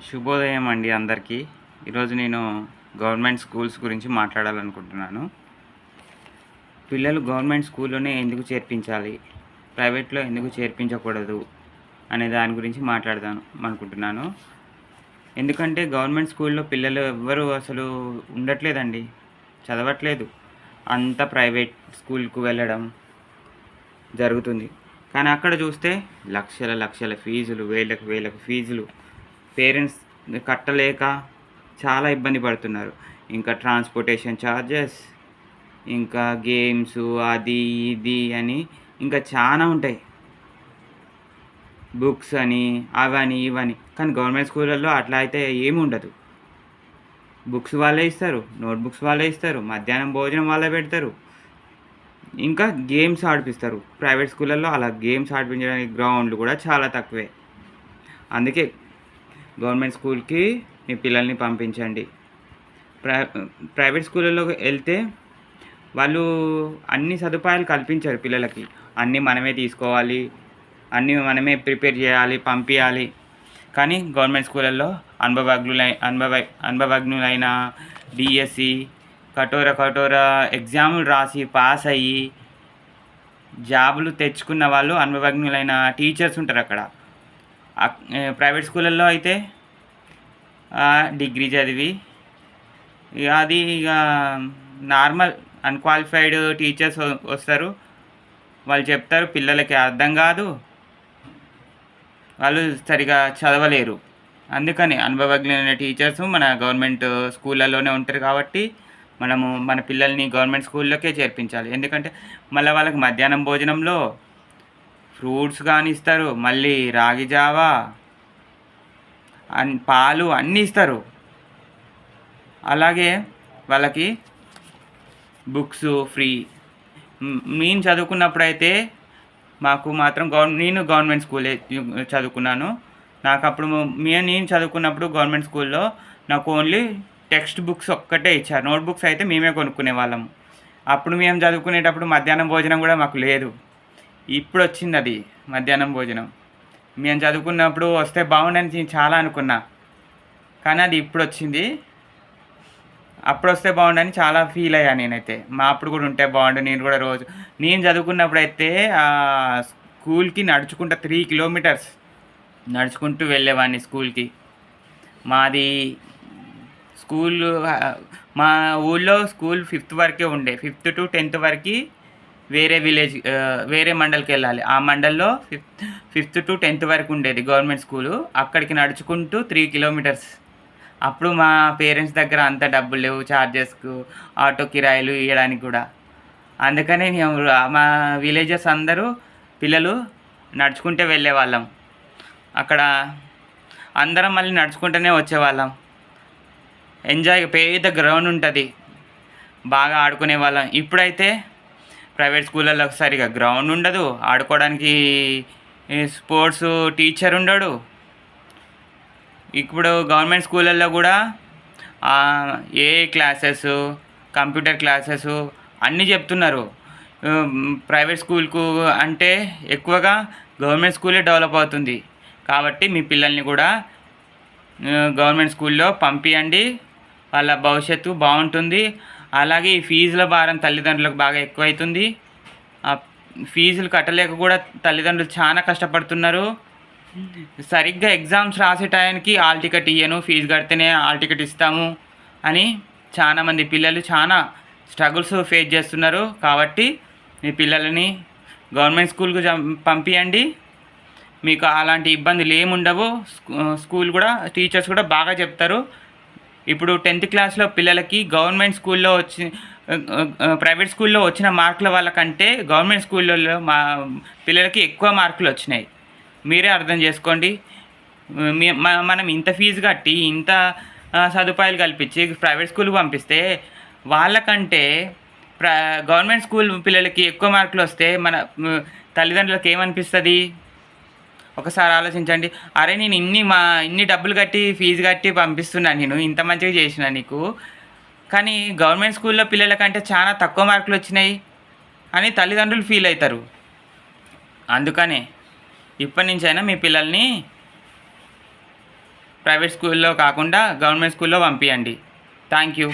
శుభోదయం అండి అందరికీ. ఈరోజు నేను గవర్నమెంట్ స్కూల్స్ గురించి మాట్లాడాలనుకుంటున్నాను. పిల్లలు గవర్నమెంట్ స్కూల్లోనే ఎందుకు చేర్పించాలి, ప్రైవేట్లో ఎందుకు చేర్పించకూడదు అనే దాని గురించి మాట్లాడదాం అనుకుంటున్నాను. ఎందుకంటే గవర్నమెంట్ స్కూల్లో పిల్లలు ఎవ్వరూ అసలు ఉండట్లేదండి, చదవట్లేదు. అంతా ప్రైవేట్ స్కూల్కు వెళ్ళడం జరుగుతుంది. కానీ అక్కడ చూస్తే లక్షల లక్షల ఫీజులు, వేలకు ఫీజులు పేరెంట్స్ కట్టలేక చాలా ఇబ్బంది పడుతున్నారు. ఇంకా ట్రాన్స్పోర్టేషన్ ఛార్జెస్, ఇంకా గేమ్స్, అది ఇది అని ఇంకా చాలా ఉంటాయి. బుక్స్ అని అవని ఇవని. కానీ గవర్నమెంట్ స్కూళ్ళల్లో అట్లా అయితే ఏమి ఉండదు. బుక్స్ వాళ్ళే ఇస్తారు, నోట్బుక్స్ వాళ్ళే ఇస్తారు, మధ్యాహ్నం భోజనం వాళ్ళే పెడతారు, ఇంకా గేమ్స్ ఆడిపిస్తారు. ప్రైవేట్ స్కూళ్ళల్లో అలా గేమ్స్ ఆడిపించడానికి గ్రౌండ్లు కూడా చాలా తక్కువే. అందుకే గవర్నమెంట్ స్కూల్కి మీ పిల్లల్ని పంపించండి. ప్రైవేట్ స్కూళ్ళలో వెళ్తే వాళ్ళు అన్ని సదుపాయాలు కల్పించారు పిల్లలకి. అన్నీ మనమే తీసుకోవాలి, అన్నీ మనమే ప్రిపేర్ చేయాలి, పంపించాలి. కానీ గవర్నమెంట్ స్కూళ్ళల్లో అనుభవజ్ఞులైన డిఎస్సి కఠోర ఎగ్జాములు రాసి పాస్ అయ్యి జాబులు తెచ్చుకున్న వాళ్ళు అనుభవజ్ఞులైన టీచర్స్ ఉంటారు అక్కడ. ప్రైవేట్ స్కూళ్ళల్లో అయితే డిగ్రీ చదివి అది ఇక నార్మల్ అన్క్వాలిఫైడ్ టీచర్స్ వస్తారు. వాళ్ళు చెప్తారు, పిల్లలకి అర్థం కాదు, వాళ్ళు సరిగా చదవలేరు. అందుకని అనుభవజ్ఞులైన టీచర్స్ మన గవర్నమెంట్ స్కూళ్ళల్లోనే ఉంటారు. కాబట్టి మనము మన పిల్లల్ని గవర్నమెంట్ స్కూల్లోకే చేర్పించాలి. ఎందుకంటే మళ్ళీ వాళ్ళకి మధ్యాహ్నం భోజనంలో ఫ్రూట్స్ కానీ ఇస్తారు, మళ్ళీ రాగి జావా పాలు అన్నీ ఇస్తారు. అలాగే వాళ్ళకి బుక్స్ ఫ్రీ. నేను చదువుకున్నప్పుడైతే మాకు మాత్రం నేను గవర్నమెంట్ స్కూలే చదువుకున్నాను. నాకు అప్పుడు నేను చదువుకున్నప్పుడు గవర్నమెంట్ స్కూల్లో నాకు ఓన్లీ టెక్స్ట్ బుక్స్ ఒక్కటే ఇచ్చారు. నోట్బుక్స్ అయితే మేమే కొనుక్కునే వాళ్ళము. అప్పుడు మేము చదువుకునేటప్పుడు మధ్యాహ్నం భోజనం కూడా మాకు లేదు. ఇప్పుడు వచ్చింది అది మధ్యాహ్నం భోజనం. మేము చదువుకున్నప్పుడు వస్తే బాగుండని నేను చాలా అనుకున్నా, కానీ అది ఇప్పుడు వచ్చింది. అప్పుడు వస్తే బాగుండని చాలా ఫీల్ అయ్యా నేనైతే. అప్పుడు కూడా ఉంటే బాగుండు. నేను చదువుకున్నప్పుడు అయితే స్కూల్కి నడుచుకుంటూ 3 కిలోమీటర్స్ నడుచుకుంటూ వెళ్ళేవాడిని స్కూల్కి. మాది స్కూల్ మా ఊళ్ళో స్కూల్ 5th వరకే ఉండే. 5th to 10th వరకు వేరే విలేజ్, వేరే మండల్కి వెళ్ళాలి. ఆ మండల్లో 5th to 10th వరకు ఉండేది గవర్నమెంట్ స్కూలు. అక్కడికి నడుచుకుంటూ 3 కిలోమీటర్స్. అప్పుడు మా పేరెంట్స్ దగ్గర అంత డబ్బులు లేవు ఛార్జెస్కు, ఆటో కిరాయిలు ఇవ్వడానికి కూడా. అందుకనే మా విలేజెస్ అందరూ పిల్లలు నడుచుకుంటే వెళ్ళేవాళ్ళం. అక్కడ అందరం మళ్ళీ నడుచుకుంటూనే వచ్చేవాళ్ళం. పెద్ద గ్రౌండ్ ఉంటుంది, బాగా ఆడుకునే వాళ్ళం. ఇప్పుడైతే ప్రైవేట్ స్కూళ్ళల్లో సరిగా గ్రౌండ్ ఉండదు, ఆడుకోవడానికి స్పోర్ట్స్ టీచర్ ఉండడు. ఇప్పుడు గవర్నమెంట్ స్కూళ్ళల్లో కూడా ఏఐ క్లాసెస్, కంప్యూటర్ క్లాసెస్ అన్నీ చెప్తున్నారు. ప్రైవేట్ స్కూల్కు అంటే ఎక్కువగా గవర్నమెంట్ స్కూలే డెవలప్ అవుతుంది. కాబట్టి మీ పిల్లల్ని కూడా గవర్నమెంట్ స్కూల్లో పంపించండి, వాళ్ళ భవిష్యత్తు బాగుంటుంది. అలాగే ఈ ఫీజుల భారం తల్లిదండ్రులకు బాగా ఎక్కువైతుంది. ఫీజులు కట్టలేక కూడా తల్లిదండ్రులు చాలా కష్టపడుతున్నారు. సరిగ్గా ఎగ్జామ్స్ రాసే టైంకి హాల్ టికెట్ ఇయ్యను, ఫీజు కడితేనే హాల్ టికెట్ ఇస్తాము అని చాలామంది పిల్లలు చాలా స్ట్రగుల్స్ ఫేస్ చేస్తున్నారు. కాబట్టి మీ పిల్లలని గవర్నమెంట్ స్కూల్కు పంపించండి. మీకు అలాంటి ఇబ్బందులు ఏముండవు. స్కూల్ కూడా టీచర్స్ కూడా బాగా చెప్తారు. ఇప్పుడు 10th క్లాస్లో పిల్లలకి గవర్నమెంట్ స్కూల్లో ప్రైవేట్ స్కూల్లో వచ్చిన మార్కుల వాళ్ళకంటే గవర్నమెంట్ స్కూళ్ళల్లో మా పిల్లలకి ఎక్కువ మార్కులు వచ్చినాయి. మీరే అర్థం చేసుకోండి. మనం ఇంత ఫీజు కట్టి ఇంత సదుపాయాలు కల్పించి ప్రైవేట్ స్కూల్కి పంపిస్తే వాళ్ళకంటే గవర్నమెంట్ స్కూల్ పిల్లలకి ఎక్కువ మార్కులు వస్తే మన తల్లిదండ్రులకు ఏమనిపిస్తుంది? ఒకసారి ఆలోచించండి. అరే నేను ఇన్ని డబ్బులు కట్టి ఫీజు కట్టి పంపిస్తున్నాను, నేను ఇంత మంచిగా చేసిన నీకు, కానీ గవర్నమెంట్ స్కూల్లో పిల్లలకంటే చాలా తక్కువ మార్కులు వచ్చినాయి అని తల్లిదండ్రులు ఫీల్ అవుతారు. అందుకనే ఇప్పటి నుంచైనా మీ పిల్లల్ని ప్రైవేట్ స్కూల్లో కాకుండా గవర్నమెంట్ స్కూల్లో పంపించండి. Thank you.